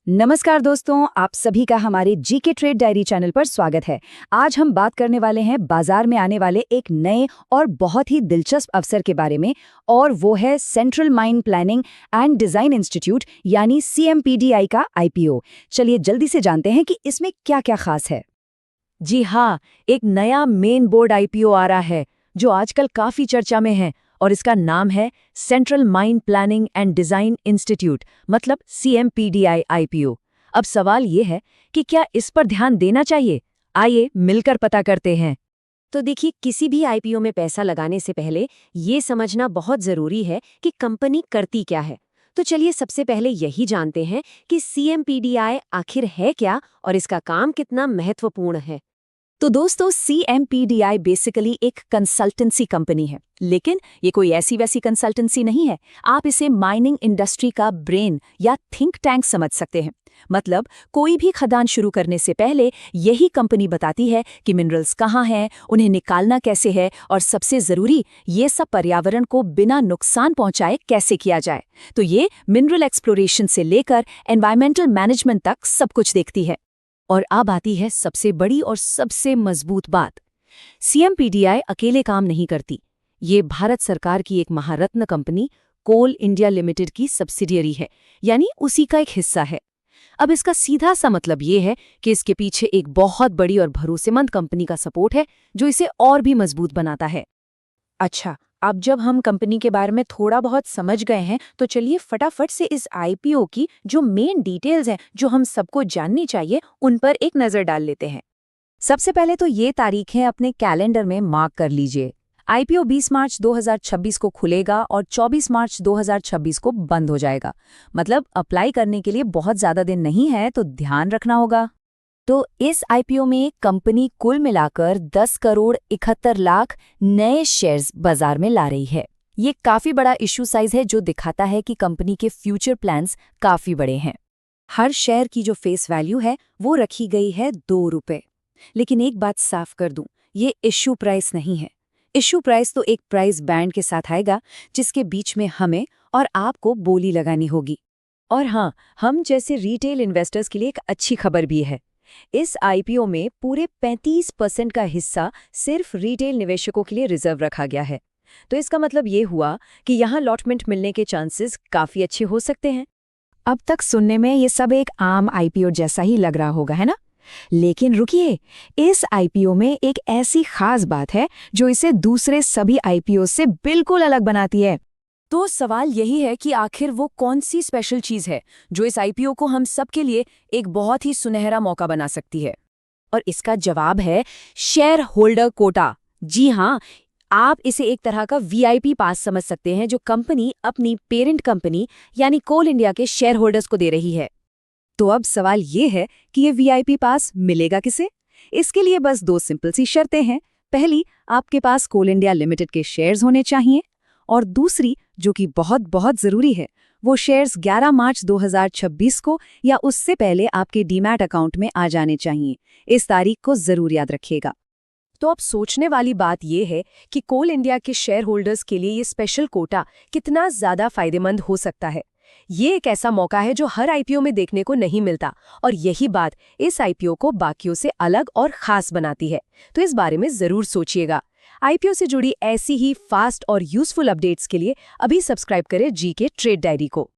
नमस्कार दोस्तों, आप सभी का हमारे जीके ट्रेड डायरी चैनल पर स्वागत है। आज हम बात करने वाले हैं बाजार में आने वाले एक नए और बहुत ही दिलचस्प अवसर के बारे में, और वो है central mine planning and design institute यानी CMPDI का IPO। चलिए जल्दी से जानते हैं कि इसमें क्या क्या खास है। जी हाँ, एक नया मेन बोर्ड IPO आ रहा है जो आजकल काफी चर्चा में है और इसका नाम है central mine planning and design institute, मतलब CMPDI IPO। अब सवाल ये है कि क्या इस पर ध्यान देना चाहिए? आइए मिलकर पता करते हैं। तो देखिए, किसी भी IPO में पैसा लगाने से पहले ये समझना बहुत जरूरी है कि कंपनी करती क्या है। तो चलिए सबसे पहले यही जानते हैं कि CMPDI आखिर है क्या और इसका काम कितना महत्वपूर्ण है। तो दोस्तों, CMPDI बेसिकली एक कंसल्टेंसी कंपनी है, लेकिन ये कोई ऐसी वैसी कंसल्टेंसी नहीं है। आप इसे माइनिंग इंडस्ट्री का ब्रेन या थिंक टैंक समझ सकते हैं। मतलब कोई भी खदान शुरू करने से पहले यही कंपनी बताती है कि मिनरल्स कहाँ हैं, उन्हें निकालना कैसे है, और सबसे जरूरी, ये सब पर्यावरण को बिना नुकसान पहुंचाए कैसे किया जाए। तो ये मिनरल एक्सप्लोरेशन से लेकर एनवायरमेंटल मैनेजमेंट तक सब कुछ देखती है। और अब आती है सबसे बड़ी और सबसे मजबूत बात। CMPDI अकेले काम नहीं करती। ये भारत सरकार की एक महारत्न कंपनी कोल इंडिया लिमिटेड की सब्सिडियरी है, यानी उसी का एक हिस्सा है। अब इसका सीधा सा मतलब ये है कि इसके पीछे एक बहुत बड़ी और भरोसेमंद कंपनी का सपोर्ट है जो इसे और भी मजबूत बनाता है। अच्छा, अब जब हम कंपनी के बारे में थोड़ा बहुत समझ गए हैं, तो चलिए फटाफट से इस IPO की जो मेन डिटेल्स हैं, जो हम सबको जाननी चाहिए, उन पर एक नज़र डाल लेते हैं। सबसे पहले तो ये तारीखें अपने कैलेंडर में मार्क कर लीजिए। IPO 20 मार्च 2026 को खुलेगा और 24 मार्च 2026 को बंद हो जाएगा। मतलब अप्लाई करने के लिए बहुत ज़्यादा दिन नहीं है, तो ध्यान रखना होगा। तो इस IPO में कंपनी कुल मिलाकर 10 करोड़ 71 लाख नए शेयर्स बाजार में ला रही है। ये काफी बड़ा इशू साइज है, जो दिखाता है कि कंपनी के फ्यूचर प्लान्स काफी बड़े हैं। हर शेयर की जो फेस वैल्यू है वो रखी गई है ₹2। लेकिन एक बात साफ कर दूं, ये इशू प्राइस नहीं है। इशू प्राइस तो एक प्राइस बैंड के साथ आएगा, जिसके बीच में हमें और आपको बोली लगानी होगी। और हाँ, हम जैसे रिटेल इन्वेस्टर्स के लिए एक अच्छी खबर भी है। इस IPO में पूरे 35% का हिस्सा सिर्फ रिटेल निवेशकों के लिए रिजर्व रखा गया है। तो इसका मतलब ये हुआ कि यहाँ लॉटमेंट मिलने के चांसेस काफी अच्छे हो सकते हैं। अब तक सुनने में ये सब एक आम IPO जैसा ही लग रहा होगा, है ना? लेकिन रुकिए, इस IPO में एक ऐसी खास बात है जो इसे दूसरे सभी IPO से बिल्कुल अलग बनाती है। तो सवाल यही है कि आखिर वो कौन सी स्पेशल चीज है जो इस IPO को हम सब के लिए एक बहुत ही सुनहरा मौका बना सकती है। और इसका जवाब है शेयर होल्डर कोटा। जी हाँ, आप इसे एक तरह का VIP पास समझ सकते हैं, जो कंपनी अपनी पेरेंट कंपनी यानी कोल इंडिया के शेयर होल्डर्स को दे रही है। तो अब सवाल ये है कि ये VIP पास मिलेगा किसे? इसके लिए बस 2 सिंपल सी शर्तें हैं। पहली, आपके पास कोल इंडिया लिमिटेड के शेयर्स होने चाहिए, और दूसरी, जो कि बहुत बहुत जरूरी है, वो शेयर्स 11 मार्च 2026 को या उससे पहले आपके डीमैट अकाउंट में आ जाने चाहिए। इस तारीख को जरूर याद रखिएगा। तो अब सोचने वाली बात यह है कि कोल इंडिया के शेयर होल्डर्स के लिए ये स्पेशल कोटा कितना ज्यादा फायदेमंद हो सकता है। ये एक ऐसा मौका है जो हर IPO में देखने को नहीं मिलता, और यही बात इस IPO को बाकियों से अलग और खास बनाती है। तो इस बारे में जरूर सोचिएगा। IPO से जुड़ी ऐसी ही फास्ट और यूजफुल अपडेट्स के लिए अभी सब्सक्राइब करें जीके ट्रेड डायरी को।